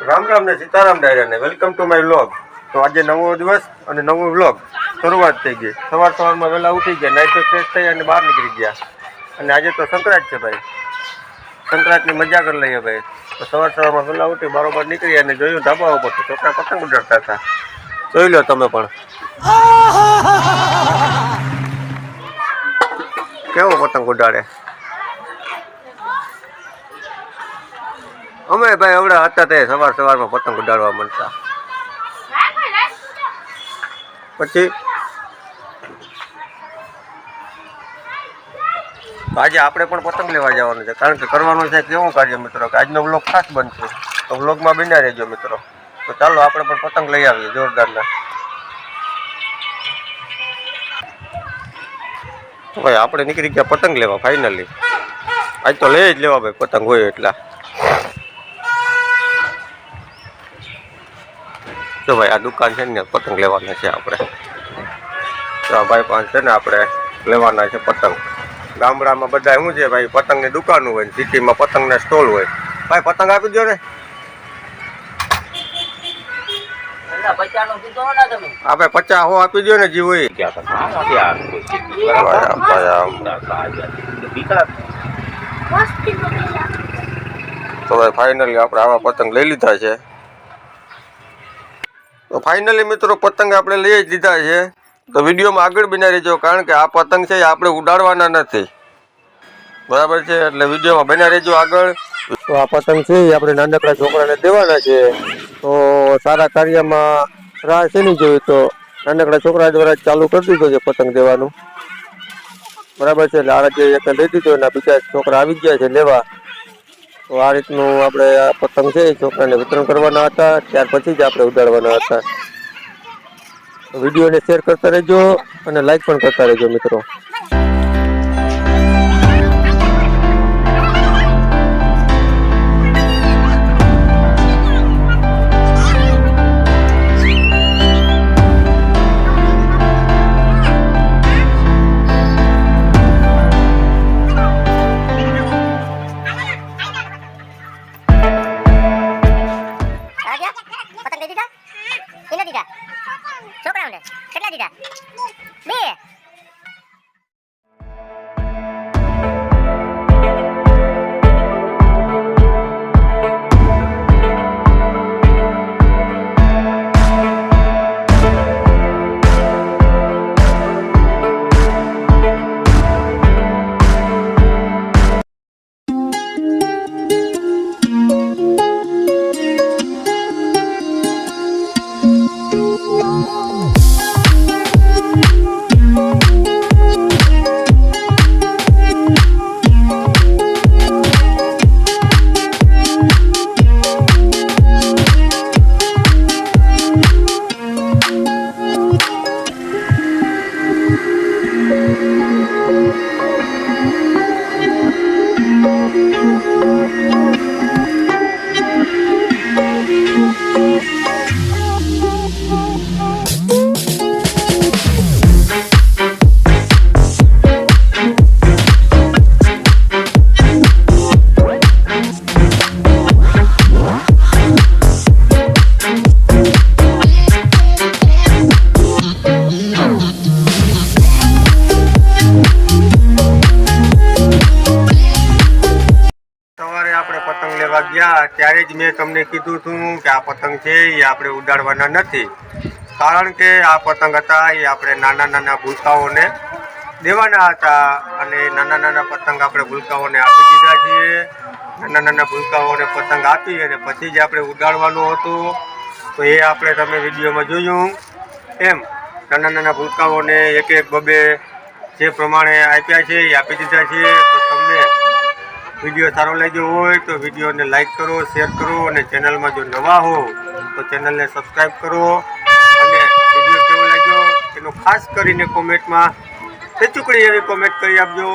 રામ રામ ને સીતારામ ડાયરા ને welcome to my vlog. તો આજે નવો દિવસ અને નવો વ્લોગ શરૂઆત થઈ ગઈ। સવારમાં વહેલા ઉઠી ગયા, નાઈટ ફ્રેશ થઈ અને બહાર નીકળી ગયા। અને આજે તો સંક્રાંત છે ભાઈ, સંક્રાંતની મજા કરી લઈએ ભાઈ। તો સવારમાં વહેલા ઉઠી બરોબર નીકળી અને જોયું ધાબા ઉપર તો છોકરા પતંગ ઉડાડતા હતા। જોઈ લો તમે પણ કેવો પતંગ ઉડાડે। અમે ભાઈ હવડા હતા તે સવારમાં પતંગ ઉડાડવા માંડતા। પછી આજે આપણે પણ પતંગ લેવા જવાનું છે, કારણ કે કરવાનું છે કેવું કાર્ય મિત્રો કે આજનો વ્લોગ ખાસ બનશે, તો વ્લોગમાં બન્યા રહેજો મિત્રો। તો ચાલો આપણે પણ પતંગ લઈ આવીએ જોરદારના। તો ભાઈ આપણે નીકળી ગયા પતંગ લેવા ફાઇનલી। આજ તો લઈ જ લેવા ભાઈ, પતંગ હોય એટલા। તો ભાઈ આ દુકાન છે ને પતંગ લેવાના છે આપણે। તો આ ભાઈ પાસે છે ને આપણે લેવાના છે પતંગ। ગામડામાં બધા શું છે ભાઈ, પતંગની દુકાન હોય ને સિટીમાં પતંગના સ્ટોલ હોય। ભાઈ પતંગ આપી દો ને। આપણે 50 હો આપી દો ને જે હોય। તો ભાઈ ફાઇનલી આપણે આવા પતંગ લઈ લીધા છે। તો ફાઇનલી મિત્રો પતંગ આપણે લઈ જ લીધા છે। તો વિડીયોમાં આગળ બન્યા રહેજો, કારણ કે આ પતંગ છે એ આપણે ઉડાડવાના નથી, બરાબર છે? એટલે વિડીયોમાં બન્યા રહેજો આગળ। તો આ પતંગ છે એ આપણે નાનકડા છોકરાને દેવાના છે। તો સારા કાર્યમાં રાહ છે નહીં જોયું, તો નાનકડા છોકરા દ્વારા ચાલુ કરી દીધો છે પતંગ દેવાનું, બરાબર છે? એટલે આ જે એક લઈ દીધો અને બીજા છોકરા આવી ગયા છે લેવા। તો આ રીતનું આપણે આ પતંગ છે એ છોકરાને વિતરણ કરવાના હતા, ત્યાર પછી જ આપણે ઉડાડવાના હતા। વિડીયોને શેર કરતા રહેજો અને લાઈક પણ કરતા રહેજો મિત્રો। પતંગ દઈ દીધા? એને દીધા? છોકરાઓને કેટલા દીધા? 2। પતંગ લેવા ગયા ત્યારે જ મેં તમને કીધું હતું કે આ પતંગ છે એ આપણે ઉડાડવાના નથી, કારણ કે આ પતંગ હતા એ આપણે નાના નાના ભૂલકાઓને દેવાના હતા। અને નાના નાના પતંગ આપણે ભૂલકાઓને આપી દીધા છીએ। નાના નાના ભૂલકાઓને પતંગ આપી અને પછી જ આપણે ઉડાડવાનું હતું। તો એ આપણે તમે વિડીયોમાં જોયું એમ નાના નાના ભૂલકાઓને એક એક બબે જે પ્રમાણે આપ્યા છે એ આપી દીધા છે। તો તમને વિડીયો સારો લાગ્યો હોય તો વિડીયોને લાઈક કરો, શેર કરો, અને ચેનલમાં જો નવા હો તો ચેનલને સબસ્ક્રાઈબ કરો। અને વિડીયો કેવો લાગ્યો એનું ખાસ કરીને કોમેન્ટમાં ટચુકડી એવી કોમેન્ટ કરી આપજો।